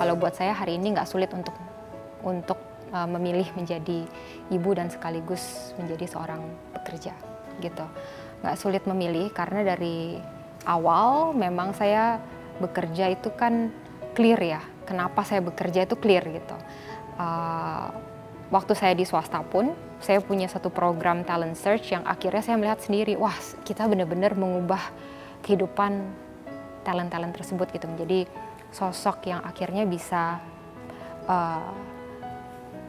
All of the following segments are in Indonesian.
kalau buat saya hari ini nggak sulit untuk memilih menjadi ibu dan sekaligus menjadi seorang pekerja gitu. Nggak sulit memilih karena dari awal memang saya bekerja itu kan clear ya. Kenapa saya bekerja itu clear gitu. Waktu saya di swasta pun, saya punya satu program talent search yang akhirnya saya melihat sendiri, wah kita benar-benar mengubah kehidupan talent-talent tersebut gitu, menjadi sosok yang akhirnya bisa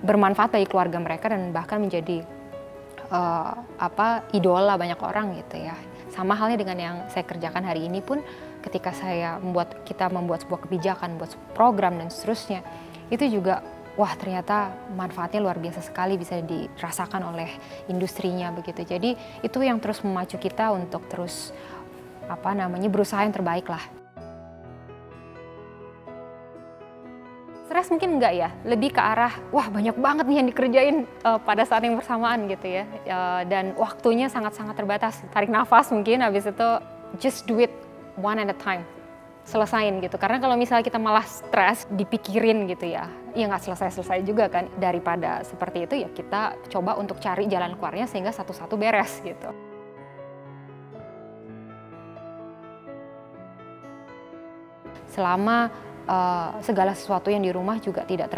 bermanfaat bagi keluarga mereka dan bahkan menjadi idola banyak orang gitu ya. Sama halnya dengan yang saya kerjakan hari ini pun, ketika kita membuat sebuah kebijakan, membuat program dan seterusnya, itu juga wah ternyata manfaatnya luar biasa sekali bisa dirasakan oleh industrinya begitu. Jadi itu yang terus memacu kita untuk terus berusaha yang terbaik lah. Stres mungkin enggak ya, lebih ke arah wah banyak banget nih yang dikerjain pada saat yang bersamaan gitu ya, dan waktunya sangat-sangat terbatas. Tarik nafas mungkin, habis itu just do it one at a time, selesain gitu. Karena kalau misalnya kita malah stres dipikirin gitu ya nggak selesai-selesai juga kan. Daripada seperti itu ya kita coba untuk cari jalan keluarnya sehingga satu-satu beres gitu. Selama segala sesuatu yang di rumah juga tidak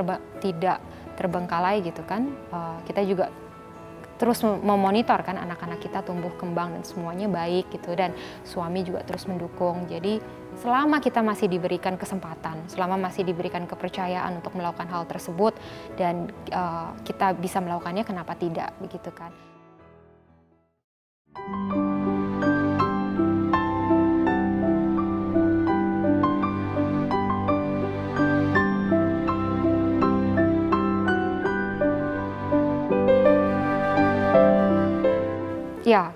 terbengkalai gitu kan, kita juga terus memonitor kan anak-anak kita tumbuh kembang dan semuanya baik gitu, dan suami juga terus mendukung. Jadi selama kita masih diberikan kesempatan, selama masih diberikan kepercayaan untuk melakukan hal tersebut dan kita bisa melakukannya, kenapa tidak begitu kan. Ya,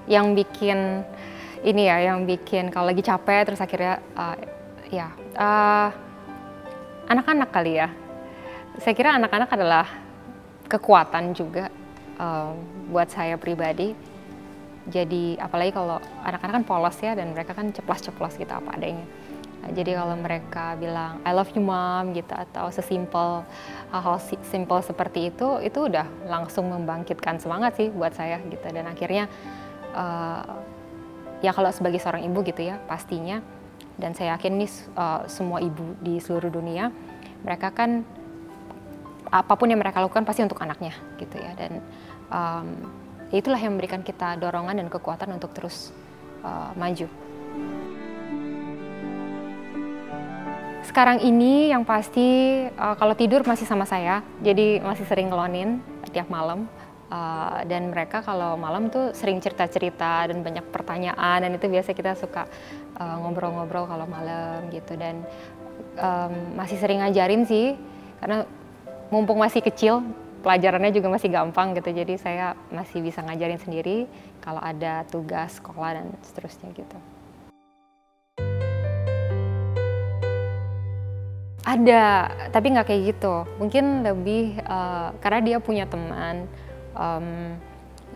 yang bikin kalau lagi capek terus akhirnya anak-anak kali ya. Saya kira anak-anak adalah kekuatan juga buat saya pribadi. Jadi apalagi kalau anak-anak kan polos ya, dan mereka kan ceplas-ceplos gitu apa adanya. Nah, jadi kalau mereka bilang I love you mom gitu, atau sesimpel hal-hal simpel seperti itu udah langsung membangkitkan semangat sih buat saya gitu. Dan akhirnya ya kalau sebagai seorang ibu gitu ya pastinya, dan saya yakin nih semua ibu di seluruh dunia, mereka kan apapun yang mereka lakukan pasti untuk anaknya gitu ya. Dan itulah yang memberikan kita dorongan dan kekuatan untuk terus maju. Sekarang ini yang pasti kalau tidur masih sama saya, jadi masih sering ngelonin tiap malam. Dan mereka kalau malam tuh sering cerita-cerita dan banyak pertanyaan, dan itu biasa kita suka ngobrol-ngobrol kalau malam gitu. Dan masih sering ngajarin sih, karena mumpung masih kecil, pelajarannya juga masih gampang gitu, jadi saya masih bisa ngajarin sendiri kalau ada tugas sekolah dan seterusnya gitu. Ada, tapi nggak kayak gitu. Mungkin lebih karena dia punya teman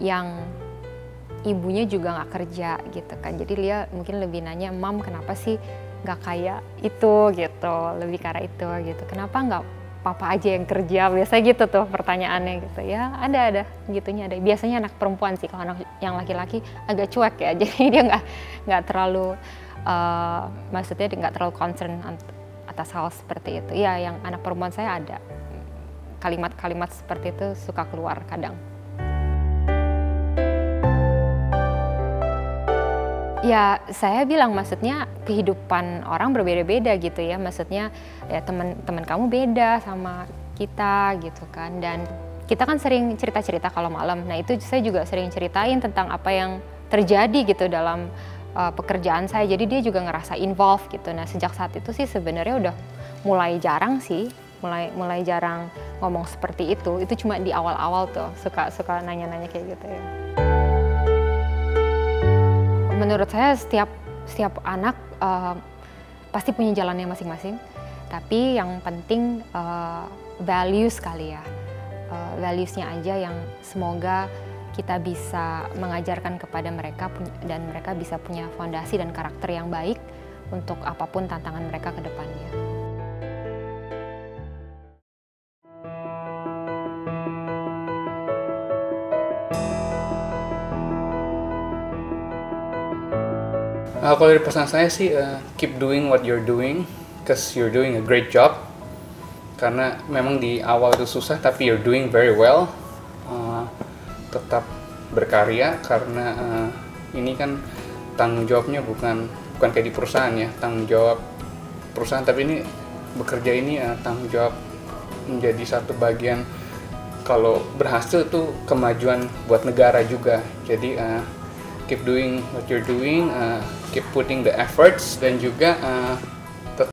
yang ibunya juga nggak kerja gitu kan. Jadi dia mungkin lebih nanya, "Mam, kenapa sih nggak kayak itu?" gitu. Lebih ke arah itu gitu. "Kenapa nggak papa aja yang kerja?" Biasa gitu tuh pertanyaannya gitu ya. Ada gitunya ada. Biasanya anak perempuan sih, kalau anak yang laki-laki agak cuek ya. Jadi dia nggak terlalu maksudnya dia nggak terlalu concern atas hal seperti itu. Ya, yang anak perempuan saya ada. Kalimat-kalimat seperti itu suka keluar kadang. Ya, saya bilang maksudnya kehidupan orang berbeda-beda gitu ya. Maksudnya ya teman-teman kamu beda sama kita gitu kan. Dan kita kan sering cerita-cerita kalau malam. Nah, itu saya juga sering ceritain tentang apa yang terjadi gitu dalam pekerjaan saya, jadi dia juga ngerasa involved gitu. Nah, sejak saat itu sih sebenarnya udah mulai jarang sih, mulai jarang ngomong seperti itu. Itu cuma di awal-awal tuh suka nanya-nanya kayak gitu ya. Menurut saya setiap anak pasti punya jalannya masing-masing, tapi yang penting values kali ya, valuesnya aja yang semoga kita bisa mengajarkan kepada mereka dan mereka bisa punya fondasi dan karakter yang baik untuk apapun tantangan mereka ke depannya. Kalau dari pesan saya sih, keep doing what you're doing, cause you're doing a great job. Karena memang di awal itu susah, tapi you're doing very well. Tetap berkarya, karena ini kan tanggung jawabnya bukan kayak di perusahaan ya, tanggung jawab perusahaan, tapi ini bekerja ini tanggung jawab menjadi satu bagian. Kalau berhasil itu kemajuan buat negara juga. Jadi keep doing what you're doing, keep putting the efforts, dan juga